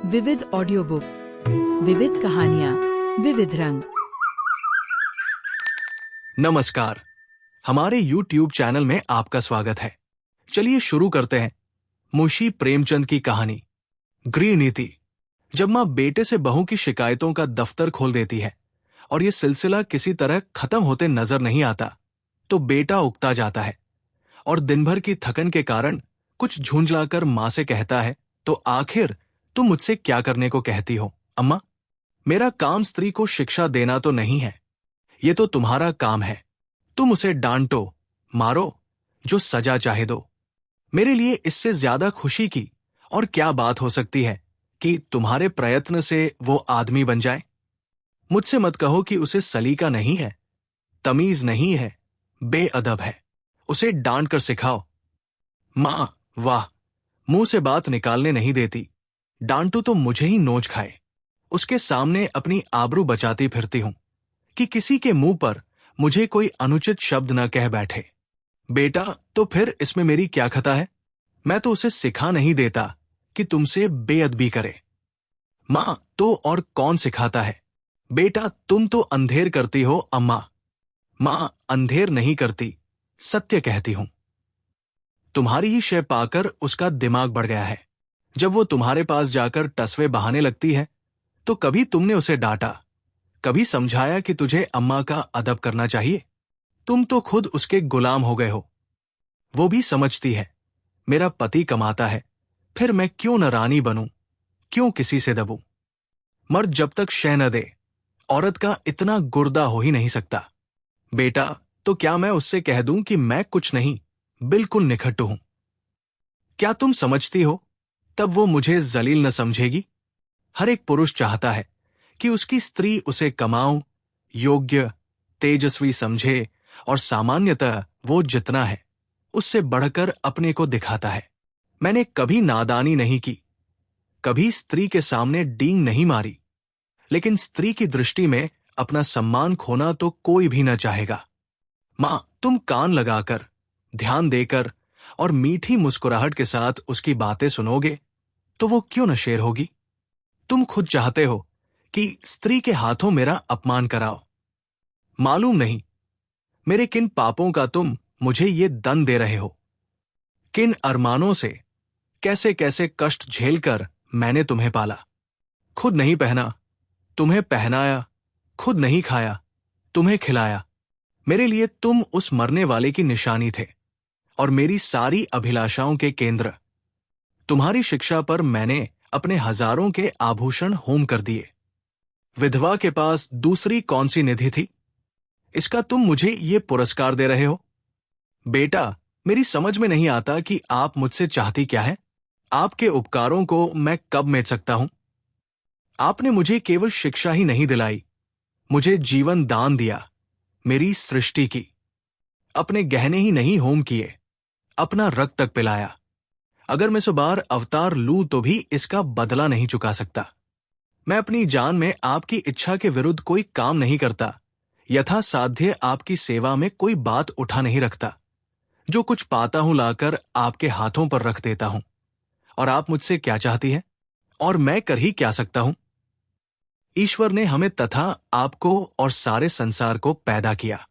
विविध audio book, विविध कहानियां, विविध रंग। नमस्कार, हमारे YouTube चैनल में आपका स्वागत है। चलिए शुरू करते हैं। मुंशी प्रेमचंद की कहानी गृह नीति। जब मां बेटे से बहू की शिकायतों का दफ्तर खोल देती है और ये सिलसिला किसी तरह खत्म होते नजर नहीं आता, तो बेटा उकता जाता है और दिन भर की थकन के कारण कुछ झुंझलाकर मां से कहता है, तो आखिर तुम मुझसे क्या करने को कहती हो अम्मा? मेरा काम स्त्री को शिक्षा देना तो नहीं है, ये तो तुम्हारा काम है। तुम उसे डांटो, मारो, जो सजा चाहे दो। मेरे लिए इससे ज्यादा खुशी की और क्या बात हो सकती है कि तुम्हारे प्रयत्न से वो आदमी बन जाए। मुझसे मत कहो कि उसे सलीका नहीं है, तमीज नहीं है, बेअदब है। उसे डांट कर सिखाओ। मां, वाह, मुंह से बात निकालने नहीं देती। डांटू तो मुझे ही नोच खाए। उसके सामने अपनी आबरू बचाती फिरती हूं कि किसी के मुंह पर मुझे कोई अनुचित शब्द न कह बैठे। बेटा, तो फिर इसमें मेरी क्या खता है? मैं तो उसे सिखा नहीं देता कि तुमसे बेअदबी करे। मां, तो और कौन सिखाता है? बेटा, तुम तो अंधेर करती हो अम्मा। मां, अंधेर नहीं करती, सत्य कहती हूं। तुम्हारी ही शय पाकर उसका दिमाग बढ़ गया है। जब वो तुम्हारे पास जाकर टसवे बहाने लगती है, तो कभी तुमने उसे डांटा, कभी समझाया कि तुझे अम्मा का अदब करना चाहिए। तुम तो खुद उसके गुलाम हो गए हो। वो भी समझती है, मेरा पति कमाता है, फिर मैं क्यों न रानी बनूं, क्यों किसी से दबूं। मर्द जब तक शह न दे, औरत का इतना गुर्दा हो ही नहीं सकता। बेटा, तो क्या मैं उससे कह दूं कि मैं कुछ नहीं, बिल्कुल निखट्टू हूं? क्या तुम समझती हो, तब वो मुझे जलील न समझेगी? हर एक पुरुष चाहता है कि उसकी स्त्री उसे कमाऊं, योग्य, तेजस्वी समझे और सामान्यतः वो जितना है उससे बढ़कर अपने को दिखाता है। मैंने कभी नादानी नहीं की, कभी स्त्री के सामने डींग नहीं मारी, लेकिन स्त्री की दृष्टि में अपना सम्मान खोना तो कोई भी न चाहेगा। मां, तुम कान लगाकर, ध्यान देकर और मीठी मुस्कुराहट के साथ उसकी बातें सुनोगे तो वो क्यों न शेर होगी। तुम खुद चाहते हो कि स्त्री के हाथों मेरा अपमान कराओ। मालूम नहीं मेरे किन पापों का तुम मुझे ये दंड दे रहे हो, किन अरमानों से, कैसे कैसे कष्ट झेलकर मैंने तुम्हें पाला। खुद नहीं पहना, तुम्हें पहनाया, खुद नहीं खाया, तुम्हें खिलाया। मेरे लिए तुम उस मरने वाले की निशानी थे और मेरी सारी अभिलाषाओं के केंद्र। तुम्हारी शिक्षा पर मैंने अपने हजारों के आभूषण होम कर दिए। विधवा के पास दूसरी कौन सी निधि थी? इसका तुम मुझे ये पुरस्कार दे रहे हो? बेटा, मेरी समझ में नहीं आता कि आप मुझसे चाहती क्या है। आपके उपकारों को मैं कब मेट सकता हूं? आपने मुझे केवल शिक्षा ही नहीं दिलाई, मुझे जीवन दान दिया, मेरी सृष्टि की। अपने गहने ही नहीं होम किए, अपना रक्त तक पिलाया। अगर मैं सुबार अवतार लूं तो भी इसका बदला नहीं चुका सकता। मैं अपनी जान में आपकी इच्छा के विरुद्ध कोई काम नहीं करता, यथा साध्य आपकी सेवा में कोई बात उठा नहीं रखता। जो कुछ पाता हूं लाकर आपके हाथों पर रख देता हूं। और आप मुझसे क्या चाहती हैं? और मैं कर ही क्या सकता हूं? ईश्वर ने हमें तथा आपको और सारे संसार को पैदा किया,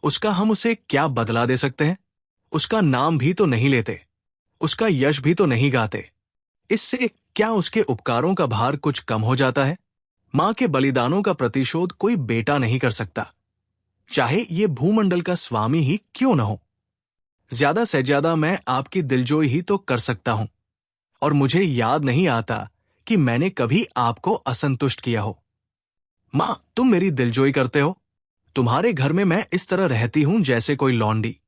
उसका हम उसे क्या बदला दे सकते हैं? उसका नाम भी तो नहीं लेते, उसका यश भी तो नहीं गाते। इससे क्या उसके उपकारों का भार कुछ कम हो जाता है? मां के बलिदानों का प्रतिशोध कोई बेटा नहीं कर सकता, चाहे ये भूमंडल का स्वामी ही क्यों न हो। ज्यादा से ज्यादा मैं आपकी दिलजोई ही तो कर सकता हूं, और मुझे याद नहीं आता कि मैंने कभी आपको असंतुष्ट किया हो। मां, तुम मेरी दिलजोई करते हो। तुम्हारे घर में मैं इस तरह रहती हूं जैसे कोई लौंडी।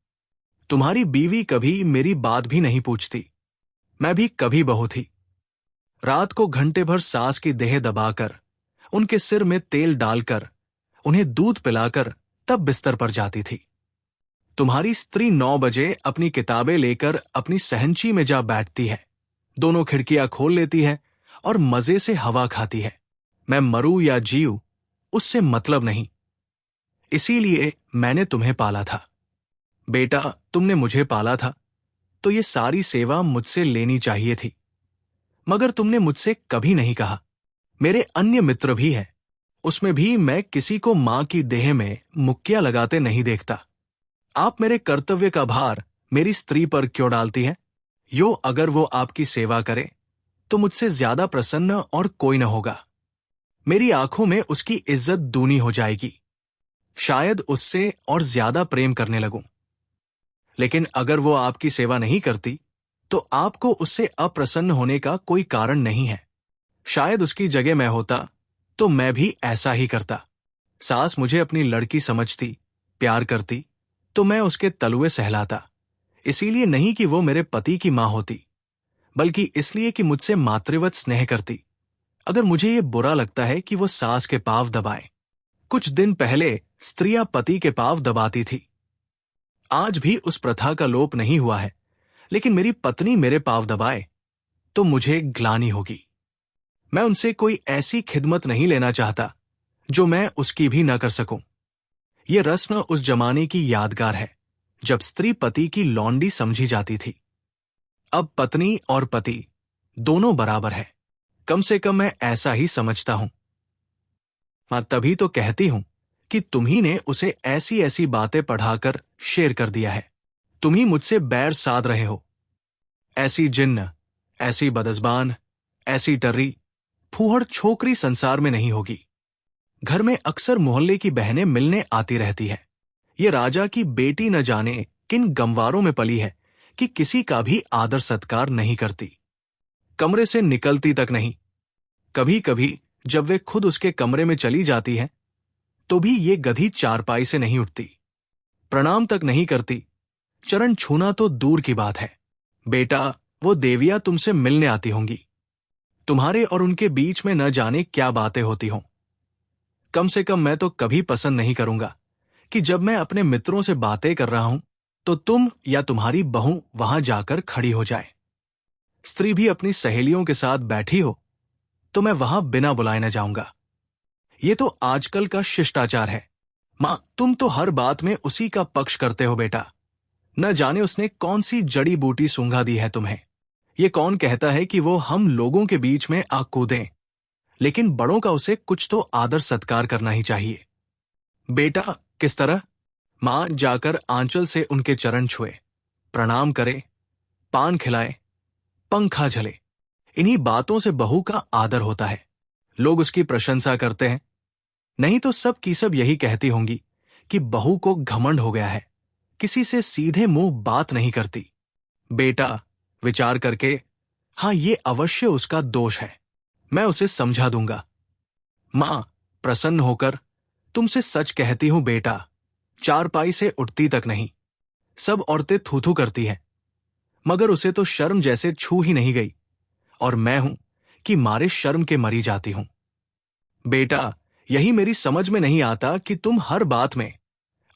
तुम्हारी बीवी कभी मेरी बात भी नहीं पूछती, मैं भी कभी बहू थी। रात को घंटे भर सास की देह दबाकर, उनके सिर में तेल डालकर, उन्हें दूध पिलाकर तब बिस्तर पर जाती थी। तुम्हारी स्त्री 9 बजे अपनी किताबें लेकर अपनी सहनची में जा बैठती है, दोनों खिड़कियां खोल लेती है और मजे से हवा खाती है। मैं मरूं या जीऊं, उससे मतलब नहीं। इसीलिए मैंने तुम्हें पाला था। बेटा, तुमने मुझे पाला था, तो ये सारी सेवा मुझसे लेनी चाहिए थी। मगर तुमने मुझसे कभी नहीं कहा। मेरे अन्य मित्र भी हैं, उसमें भी मैं किसी को मां की देह में मुक्कियां लगाते नहीं देखता। आप मेरे कर्तव्य का भार मेरी स्त्री पर क्यों डालती हैं? अगर वो आपकी सेवा करे तो मुझसे ज्यादा प्रसन्न और कोई न होगा। मेरी आंखों में उसकी इज्जत दूनी हो जाएगी, शायद उससे और ज्यादा प्रेम करने लगूं। लेकिन अगर वो आपकी सेवा नहीं करती तो आपको उससे अप्रसन्न होने का कोई कारण नहीं है। शायद उसकी जगह मैं होता तो मैं भी ऐसा ही करता। सास मुझे अपनी लड़की समझती, प्यार करती तो मैं उसके तलुए सहलाता, इसीलिए नहीं कि वो मेरे पति की मां होती, बल्कि इसलिए कि मुझसे मातृवत स्नेह करती। अगर मुझे ये बुरा लगता है कि वो सास के पांव दबाए, कुछ दिन पहले स्त्रियां पति के पांव दबाती थी, आज भी उस प्रथा का लोप नहीं हुआ है, लेकिन मेरी पत्नी मेरे पांव दबाए तो मुझे ग्लानि होगी। मैं उनसे कोई ऐसी खिदमत नहीं लेना चाहता जो मैं उसकी भी न कर सकूं। ये रस्म उस जमाने की यादगार है जब स्त्री पति की लौंडी समझी जाती थी। अब पत्नी और पति दोनों बराबर है, कम से कम मैं ऐसा ही समझता हूं। मैं तभी तो कहती हूं कि तुम्ही ने उसे ऐसी ऐसी बातें पढ़ाकर शेर कर दिया है। तुम ही मुझसे बैर साध रहे हो। ऐसी जिन्न, ऐसी बदजबान, ऐसी टर्री, फूहड़ छोकरी संसार में नहीं होगी। घर में अक्सर मोहल्ले की बहनें मिलने आती रहती है। ये राजा की बेटी न जाने किन गंवारों में पली है कि किसी का भी आदर सत्कार नहीं करती, कमरे से निकलती तक नहीं। कभी कभी जब वे खुद उसके कमरे में चली जाती है तो भी ये गधी चारपाई से नहीं उठती, प्रणाम तक नहीं करती, चरण छूना तो दूर की बात है। बेटा, वो देवियां तुमसे मिलने आती होंगी, तुम्हारे और उनके बीच में न जाने क्या बातें होती हों। कम से कम मैं तो कभी पसंद नहीं करूंगा कि जब मैं अपने मित्रों से बातें कर रहा हूं तो तुम या तुम्हारी बहू वहां जाकर खड़ी हो जाए। स्त्री भी अपनी सहेलियों के साथ बैठी हो तो मैं वहां बिना बुलाए न जाऊंगा। ये तो आजकल का शिष्टाचार है। मां, तुम तो हर बात में उसी का पक्ष करते हो बेटा। न जाने उसने कौन सी जड़ी बूटी सूंघा दी है तुम्हें। ये कौन कहता है कि वो हम लोगों के बीच में आ कूदें, लेकिन बड़ों का उसे कुछ तो आदर सत्कार करना ही चाहिए। बेटा, किस तरह? मां जाकर आंचल से उनके चरण छुए, प्रणाम करे, पान खिलाए, पंखा झले। इन्हीं बातों से बहू का आदर होता है। लोग उसकी प्रशंसा करते हैं, नहीं तो सब की सब यही कहती होंगी कि बहू को घमंड हो गया है, किसी से सीधे मुंह बात नहीं करती। बेटा, विचार करके, हां, ये अवश्य उसका दोष है, मैं उसे समझा दूंगा। मां, प्रसन्न होकर तुमसे सच कहती हूं बेटा, चारपाई से उठती तक नहीं। सब औरतें थू थू करती हैं, मगर उसे तो शर्म जैसे छू ही नहीं गई, और मैं हूं कि मारे शर्म के मरी जाती हूं। बेटा, यही मेरी समझ में नहीं आता कि तुम हर बात में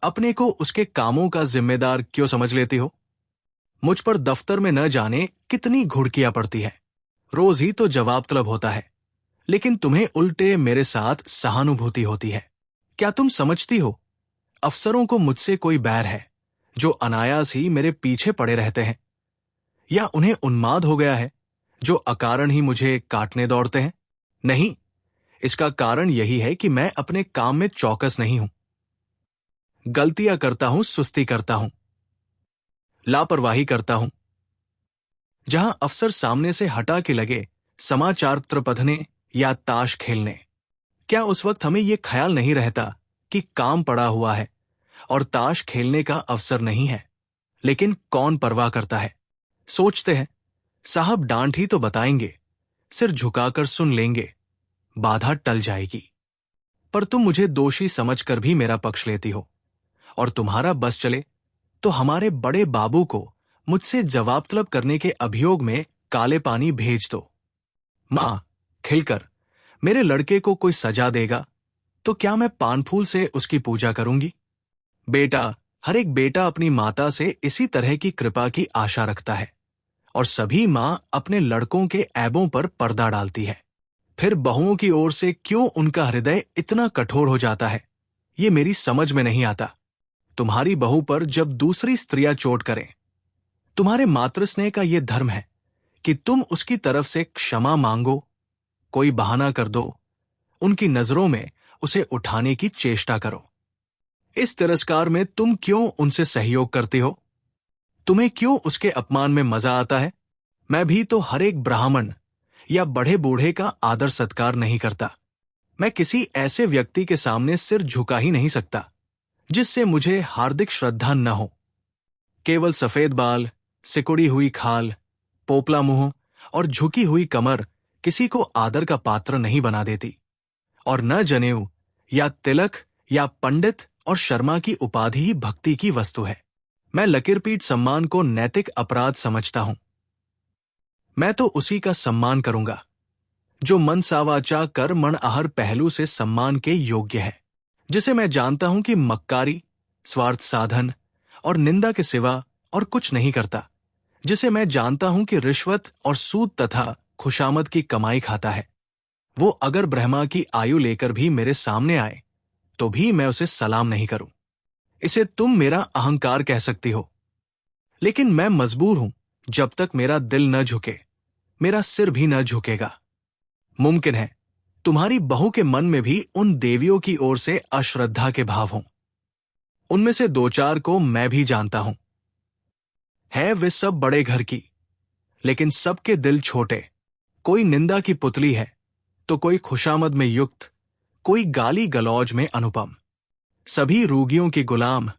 अपने को उसके कामों का जिम्मेदार क्यों समझ लेती हो। मुझ पर दफ्तर में न जाने कितनी घुड़कियां पड़ती है, रोज ही तो जवाब तलब होता है, लेकिन तुम्हें उल्टे मेरे साथ सहानुभूति होती है। क्या तुम समझती हो अफसरों को मुझसे कोई बैर है जो अनायास ही मेरे पीछे पड़े रहते हैं, या उन्हें उन्माद हो गया है जो अकारण ही मुझे काटने दौड़ते हैं? नहीं, इसका कारण यही है कि मैं अपने काम में चौकस नहीं हूं। गलतियां करता हूं, सुस्ती करता हूं, लापरवाही करता हूं। जहां अफसर सामने से हटा के लगे समाचार पढ़ने या ताश खेलने, क्या उस वक्त हमें यह ख्याल नहीं रहता कि काम पड़ा हुआ है और ताश खेलने का अवसर नहीं है? लेकिन कौन परवाह करता है। सोचते हैं साहब डांट ही तो बताएंगे, सिर झुकाकर सुन लेंगे, बाधा टल जाएगी। पर तुम मुझे दोषी समझकर भी मेरा पक्ष लेती हो, और तुम्हारा बस चले तो हमारे बड़े बाबू को मुझसे जवाब तलब करने के अभियोग में काले पानी भेज दो। मां, खिलकर मेरे लड़के को कोई सजा देगा तो क्या मैं पान फूल से उसकी पूजा करूंगी? बेटा, हर एक बेटा अपनी माता से इसी तरह की कृपा की आशा रखता है, और सभी मां अपने लड़कों के ऐबों पर पर्दा डालती है। फिर बहुओं की ओर से क्यों उनका हृदय इतना कठोर हो जाता है, ये मेरी समझ में नहीं आता। तुम्हारी बहू पर जब दूसरी स्त्रियां चोट करें, तुम्हारे मातृस्नेह का यह धर्म है कि तुम उसकी तरफ से क्षमा मांगो, कोई बहाना कर दो, उनकी नजरों में उसे उठाने की चेष्टा करो। इस तिरस्कार में तुम क्यों उनसे सहयोग करते हो? तुम्हें क्यों उसके अपमान में मजा आता है? मैं भी तो हर एक ब्राह्मण या बड़े बूढ़े का आदर सत्कार नहीं करता। मैं किसी ऐसे व्यक्ति के सामने सिर झुका ही नहीं सकता जिससे मुझे हार्दिक श्रद्धा न हो। केवल सफेद बाल, सिकुड़ी हुई खाल, पोपला मुंह और झुकी हुई कमर किसी को आदर का पात्र नहीं बना देती। और न जनेऊ या तिलक या पंडित और शर्मा की उपाधि ही भक्ति की वस्तु है। मैं लकीरपीट सम्मान को नैतिक अपराध समझता हूं। मैं तो उसी का सम्मान करूंगा जो मन सावाचा कर मन आहर पहलू से सम्मान के योग्य है, जिसे मैं जानता हूं कि मक्कारी, स्वार्थ साधन और निंदा के सिवा और कुछ नहीं करता, जिसे मैं जानता हूं कि रिश्वत और सूद तथा खुशामद की कमाई खाता है। वो अगर ब्रह्मा की आयु लेकर भी मेरे सामने आए तो भी मैं उसे सलाम नहीं करूं। इसे तुम मेरा अहंकार कह सकती हो, लेकिन मैं मजबूर हूं। जब तक मेरा दिल न झुके, मेरा सिर भी न झुकेगा। मुमकिन है तुम्हारी बहू के मन में भी उन देवियों की ओर से अश्रद्धा के भाव हों। उनमें से दो चार को मैं भी जानता हूं। है वे सब बड़े घर की, लेकिन सबके दिल छोटे। कोई निंदा की पुतली है तो कोई खुशामद में युक्त, कोई गाली गलौज में अनुपम। सभी रूगियों की गुलाम,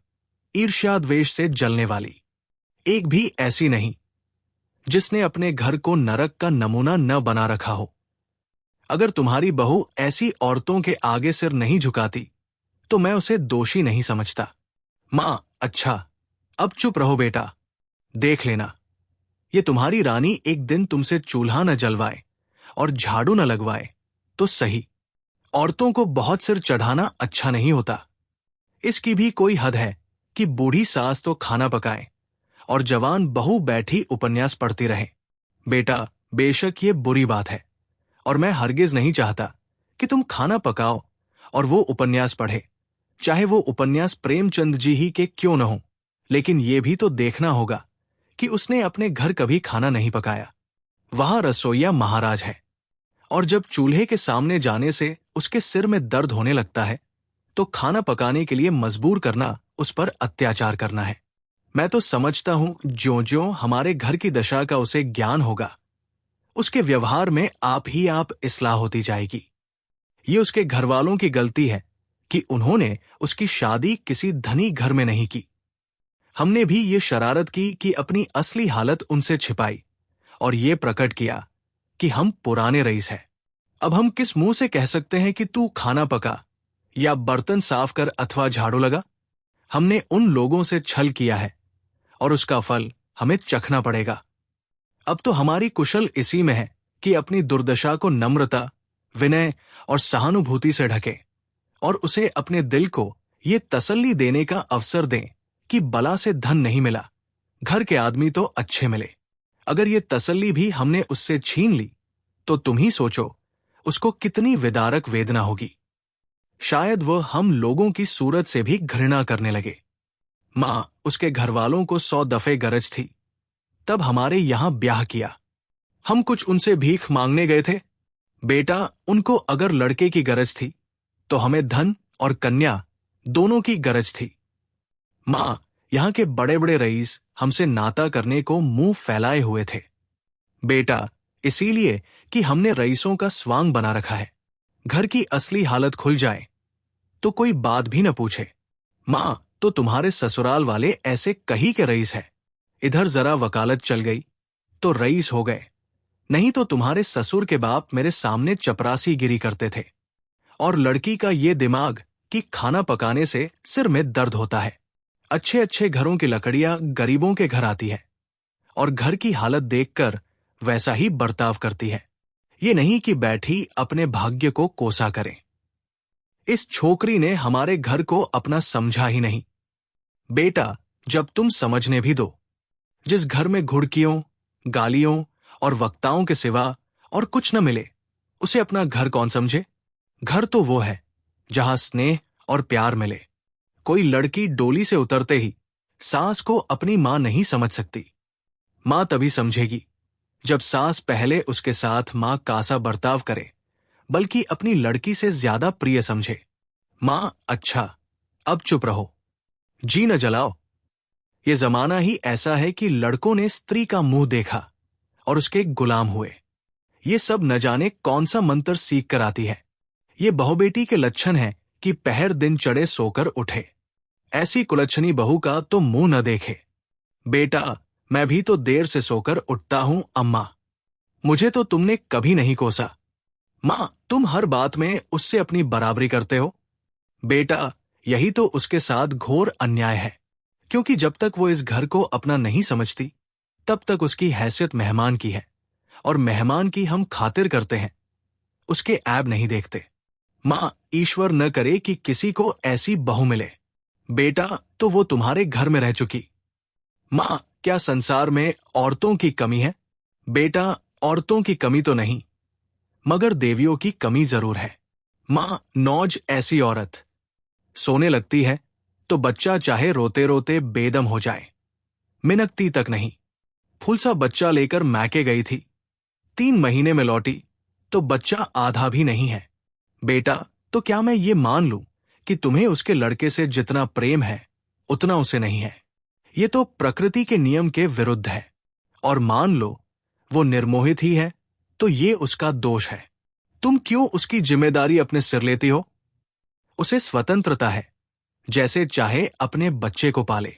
ईर्ष्या द्वेष से जलने वाली। एक भी ऐसी नहीं जिसने अपने घर को नरक का नमूना न बना रखा हो। अगर तुम्हारी बहू ऐसी औरतों के आगे सिर नहीं झुकाती तो मैं उसे दोषी नहीं समझता। मां, अच्छा, अब चुप रहो बेटा। देख लेना, ये तुम्हारी रानी एक दिन तुमसे चूल्हा न जलवाए और झाड़ू न लगवाए तो सही। औरतों को बहुत सिर चढ़ाना अच्छा नहीं होता। इसकी भी कोई हद है कि बूढ़ी सास तो खाना पकाए और जवान बहू बैठी उपन्यास पढ़ती रहे। बेटा, बेशक ये बुरी बात है और मैं हरगिज नहीं चाहता कि तुम खाना पकाओ और वो उपन्यास पढ़े, चाहे वो उपन्यास प्रेमचंद जी ही के क्यों न हो। लेकिन ये भी तो देखना होगा कि उसने अपने घर कभी खाना नहीं पकाया। वहां रसोइया महाराज है, और जब चूल्हे के सामने जाने से उसके सिर में दर्द होने लगता है तो खाना पकाने के लिए मजबूर करना उस पर अत्याचार करना है। मैं तो समझता हूं ज्यों-ज्यों हमारे घर की दशा का उसे ज्ञान होगा, उसके व्यवहार में आप ही आप इस्लाह होती जाएगी। ये उसके घर वालों की गलती है कि उन्होंने उसकी शादी किसी धनी घर में नहीं की। हमने भी ये शरारत की कि अपनी असली हालत उनसे छिपाई और ये प्रकट किया कि हम पुराने रईस हैं। अब हम किस मुंह से कह सकते हैं कि तू खाना पका या बर्तन साफ कर अथवा झाड़ू लगा? हमने उन लोगों से छल किया है और उसका फल हमें चखना पड़ेगा। अब तो हमारी कुशल इसी में है कि अपनी दुर्दशा को नम्रता, विनय और सहानुभूति से ढके और उसे अपने दिल को ये तसल्ली देने का अवसर दें कि बला से धन नहीं मिला, घर के आदमी तो अच्छे मिले। अगर ये तसल्ली भी हमने उससे छीन ली तो तुम ही सोचो उसको कितनी विदारक वेदना होगी। शायद वह हम लोगों की सूरत से भी घृणा करने लगे। मां, उसके घरवालों को 100 दफे गरज थी, तब हमारे यहां ब्याह किया। हम कुछ उनसे भीख मांगने गए थे? बेटा, उनको अगर लड़के की गरज थी तो हमें धन और कन्या दोनों की गरज थी। मां, यहां के बड़े बड़े रईस हमसे नाता करने को मुंह फैलाए हुए थे। बेटा, इसीलिए कि हमने रईसों का स्वांग बना रखा है। घर की असली हालत खुल जाए तो कोई बात भी न पूछे। मां, तो तुम्हारे ससुराल वाले ऐसे कहीं के रईस है। इधर जरा वकालत चल गई तो रईस हो गए, नहीं तो तुम्हारे ससुर के बाप मेरे सामने चपरासी गिरी करते थे। और लड़की का ये दिमाग कि खाना पकाने से सिर में दर्द होता है। अच्छे अच्छे घरों की लकड़ियां गरीबों के घर आती है और घर की हालत देखकर वैसा ही बर्ताव करती है। ये नहीं कि बैठी अपने भाग्य को कोसा करे। इस छोकरी ने हमारे घर को अपना समझा ही नहीं। बेटा, जब तुम समझने भी दो, जिस घर में घुड़कियों, गालियों और वक्ताओं के सिवा और कुछ न मिले, उसे अपना घर कौन समझे? घर तो वो है जहां स्नेह और प्यार मिले। कोई लड़की डोली से उतरते ही सास को अपनी मां नहीं समझ सकती। मां तभी समझेगी जब सास पहले उसके साथ मां का सा बर्ताव करे, बल्कि अपनी लड़की से ज्यादा प्रिय समझे। मां, अच्छा, अब चुप रहो, जी न जलाओ। ये जमाना ही ऐसा है कि लड़कों ने स्त्री का मुंह देखा और उसके गुलाम हुए। ये सब न जाने कौन सा मंत्र सीख कर आती है। ये बहुबेटी के लक्षण है कि पहर दिन चढ़े सोकर उठे। ऐसी कुलच्छनी बहू का तो मुंह न देखे। बेटा, मैं भी तो देर से सोकर उठता हूं अम्मा, मुझे तो तुमने कभी नहीं कोसा। मां, तुम हर बात में उससे अपनी बराबरी करते हो। बेटा, यही तो उसके साथ घोर अन्याय है, क्योंकि जब तक वो इस घर को अपना नहीं समझती, तब तक उसकी हैसियत मेहमान की है, और मेहमान की हम खातिर करते हैं, उसके ऐब नहीं देखते। मां, ईश्वर न करे कि किसी को ऐसी बहू मिले। बेटा, तो वो तुम्हारे घर में रह चुकी। मां, क्या संसार में औरतों की कमी है? बेटा, औरतों की कमी तो नहीं, मगर देवियों की कमी जरूर है। मां, नौज ऐसी औरत सोने लगती है तो बच्चा चाहे रोते रोते बेदम हो जाए, मिनकती तक नहीं। फूल सा बच्चा लेकर मैके गई थी, 3 महीने में लौटी तो बच्चा आधा भी नहीं है। बेटा, तो क्या मैं ये मान लूं कि तुम्हें उसके लड़के से जितना प्रेम है उतना उसे नहीं है? ये तो प्रकृति के नियम के विरुद्ध है। और मान लो वो निर्मोहित ही है तो ये उसका दोष है। तुम क्यों उसकी जिम्मेदारी अपने सिर लेती हो? उसे स्वतंत्रता है, जैसे चाहे अपने बच्चे को पाले।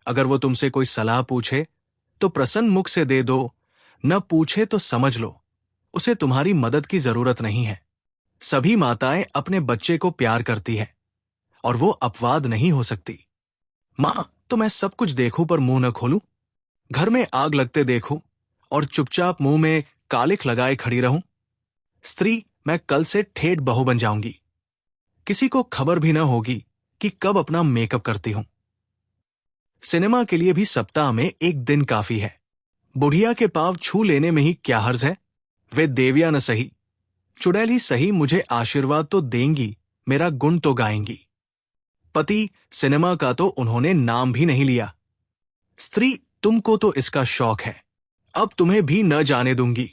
अगर वो तुमसे कोई सलाह पूछे तो प्रसन्न मुख से दे दो, न पूछे तो समझ लो उसे तुम्हारी मदद की जरूरत नहीं है। सभी माताएं अपने बच्चे को प्यार करती है और वो अपवाद नहीं हो सकती। मां, तो मैं सब कुछ देखूं पर मुंह न खोलूं? घर में आग लगते देखूं और चुपचाप मुंह में कालिख लगाए खड़ी रहूं? स्त्री, मैं कल से ठेठ बहू बन जाऊंगी। किसी को खबर भी न होगी कि कब अपना मेकअप करती हूं। सिनेमा के लिए भी सप्ताह में एक दिन काफी है। बुढ़िया के पांव छू लेने में ही क्या हर्ज है? वे देवियां न सही, चुड़ैल ही सही, मुझे आशीर्वाद तो देंगी, मेरा गुण तो गाएंगी। पति, सिनेमा का तो उन्होंने नाम भी नहीं लिया। स्त्री, तुमको तो इसका शौक है, अब तुम्हें भी न जाने दूंगी।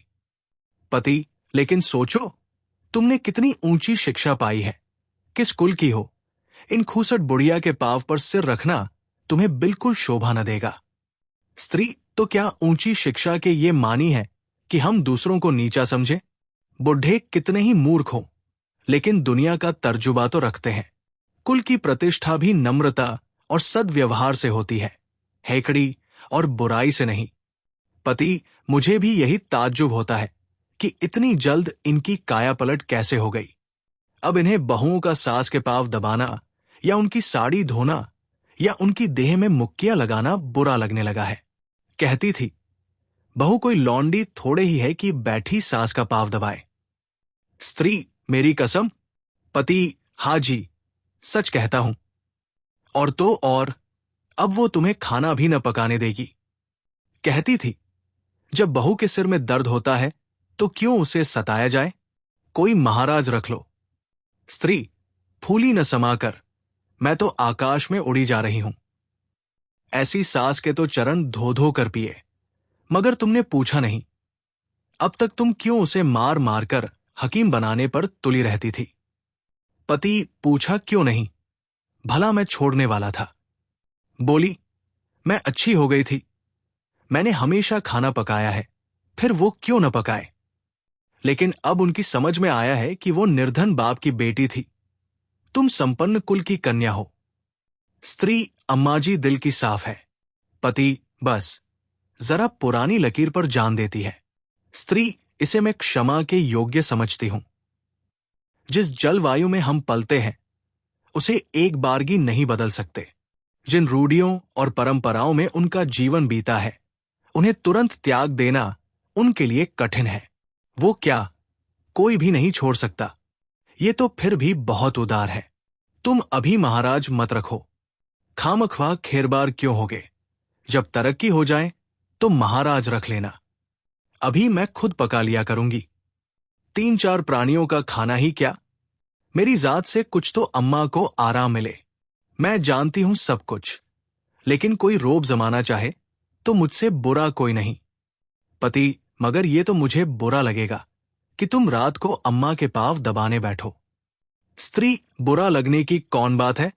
पति, लेकिन सोचो, तुमने कितनी ऊंची शिक्षा पाई है, किस कुल की हो। इन खूसट बुढ़िया के पांव पर सिर रखना तुम्हें बिल्कुल शोभा न देगा। स्त्री, तो क्या ऊंची शिक्षा के ये मानी है कि हम दूसरों को नीचा समझे? बुढ़े कितने ही मूर्ख हो, लेकिन दुनिया का तर्जुबा तो रखते हैं। कुल की प्रतिष्ठा भी नम्रता और सद्व्यवहार से होती है, हेकड़ी और बुराई से नहीं। पति, मुझे भी यही ताज्जुब होता है कि इतनी जल्द इनकी काया पलट कैसे हो गई। अब इन्हें बहुओं का सास के पांव दबाना या उनकी साड़ी धोना या उनकी देह में मुक्कियां लगाना बुरा लगने लगा है। कहती थी, बहू कोई लौंडी थोड़े ही है कि बैठी सास का पांव दबाए। स्त्री, मेरी कसम। पति, हां जी, सच कहता हूं। और तो और, अब वो तुम्हें खाना भी न पकाने देगी। कहती थी, जब बहू के सिर में दर्द होता है तो क्यों उसे सताया जाए, कोई महाराज रख लो। स्त्री, फूली न समाकर, मैं तो आकाश में उड़ी जा रही हूं। ऐसी सास के तो चरण धो धो कर पिए, मगर तुमने पूछा नहीं। अब तक तुम क्यों उसे मार मार कर हकीम बनाने पर तुली रहती थी? पति, पूछा क्यों नहीं, भला मैं छोड़ने वाला था। बोली, मैं अच्छी हो गई थी, मैंने हमेशा खाना पकाया है, फिर वो क्यों न पकाए। लेकिन अब उनकी समझ में आया है कि वो निर्धन बाप की बेटी थी, तुम संपन्न कुल की कन्या हो। स्त्री, अम्माजी दिल की साफ है। पति, बस जरा पुरानी लकीर पर जान देती है। स्त्री, इसे मैं क्षमा के योग्य समझती हूं। जिस जलवायु में हम पलते हैं उसे एक बारगी नहीं बदल सकते। जिन रूढ़ियों और परंपराओं में उनका जीवन बीता है, उन्हें तुरंत त्याग देना उनके लिए कठिन है। वो क्या, कोई भी नहीं छोड़ सकता। ये तो फिर भी बहुत उदार है। तुम अभी महाराज मत रखो, खामख्वाह खेरबार क्यों होगे। जब तरक्की हो जाए तो महाराज रख लेना। अभी मैं खुद पका लिया करूंगी। 3-4 प्राणियों का खाना ही क्या, मेरी जात से कुछ तो अम्मा को आराम मिले। मैं जानती हूं सब कुछ, लेकिन कोई रोब जमाना चाहे तो मुझसे बुरा कोई नहीं। पति, मगर ये तो मुझे बुरा लगेगा कि तुम रात को अम्मा के पांव दबाने बैठो। स्त्री बुरा लगने की कौन बात है?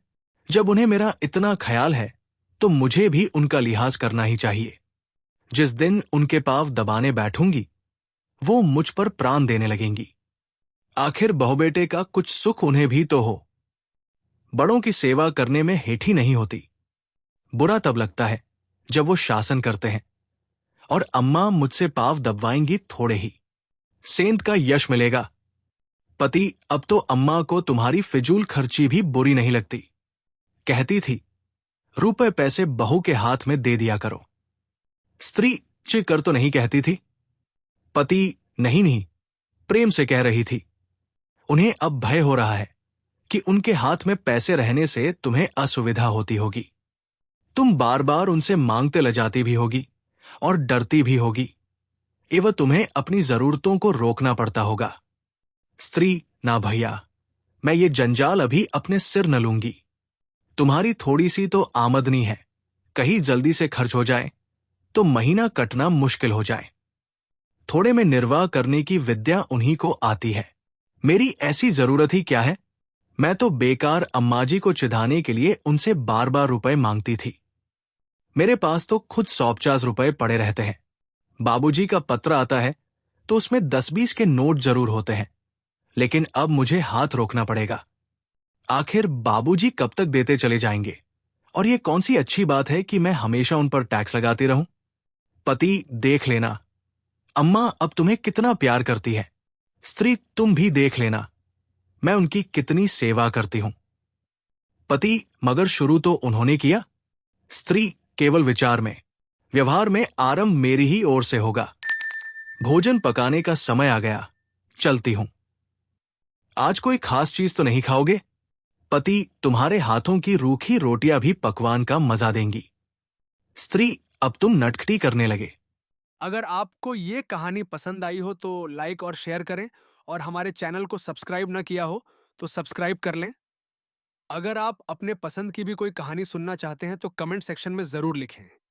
जब उन्हें मेरा इतना ख्याल है तो मुझे भी उनका लिहाज करना ही चाहिए। जिस दिन उनके पांव दबाने बैठूंगी वो मुझ पर प्राण देने लगेंगी। आखिर बहू बेटे का कुछ सुख उन्हें भी तो हो। बड़ों की सेवा करने में हेठी नहीं होती। बुरा तब लगता है जब वो शासन करते हैं और अम्मा मुझसे पांव दबवाएंगी थोड़े ही। सेंध का यश मिलेगा। पति अब तो अम्मा को तुम्हारी फिजूल खर्ची भी बुरी नहीं लगती। कहती थी रुपए पैसे बहू के हाथ में दे दिया करो। स्त्री चिकर तो नहीं कहती थी। पति नहीं नहीं प्रेम से कह रही थी। उन्हें अब भय हो रहा है कि उनके हाथ में पैसे रहने से तुम्हें असुविधा होती होगी। तुम बार बार उनसे मांगते ल जाती भी होगी और डरती भी होगी। एवं तुम्हें अपनी जरूरतों को रोकना पड़ता होगा। स्त्री ना भैया, मैं ये जंजाल अभी अपने सिर न लूंगी। तुम्हारी थोड़ी सी तो आमदनी है, कहीं जल्दी से खर्च हो जाए तो महीना कटना मुश्किल हो जाए। थोड़े में निर्वाह करने की विद्या उन्हीं को आती है। मेरी ऐसी जरूरत ही क्या है? मैं तो बेकार अम्माजी को चिढ़ाने के लिए उनसे बार बार रुपए मांगती थी। मेरे पास तो खुद 100-50 रुपए पड़े रहते हैं। बाबूजी का पत्र आता है तो उसमें 10-20 के नोट जरूर होते हैं, लेकिन अब मुझे हाथ रोकना पड़ेगा। आखिर बाबूजी कब तक देते चले जाएंगे? और ये कौन सी अच्छी बात है कि मैं हमेशा उन पर टैक्स लगाती रहूं? पति देख लेना, अम्मा अब तुम्हें कितना प्यार करती है। स्त्री तुम भी देख लेना, मैं उनकी कितनी सेवा करती हूं। पति मगर शुरू तो उन्होंने किया। स्त्री केवल विचार में, व्यवहार में आरंभ मेरी ही ओर से होगा। भोजन पकाने का समय आ गया, चलती हूं। आज कोई खास चीज तो नहीं खाओगे? पति तुम्हारे हाथों की रूखी रोटियां भी पकवान का मजा देंगी। स्त्री अब तुम नटखटी करने लगे। अगर आपको ये कहानी पसंद आई हो तो लाइक और शेयर करें, और हमारे चैनल को सब्सक्राइब ना किया हो तो सब्सक्राइब कर लें। अगर आप अपने पसंद की भी कोई कहानी सुनना चाहते हैं तो कमेंट सेक्शन में ज़रूर लिखें।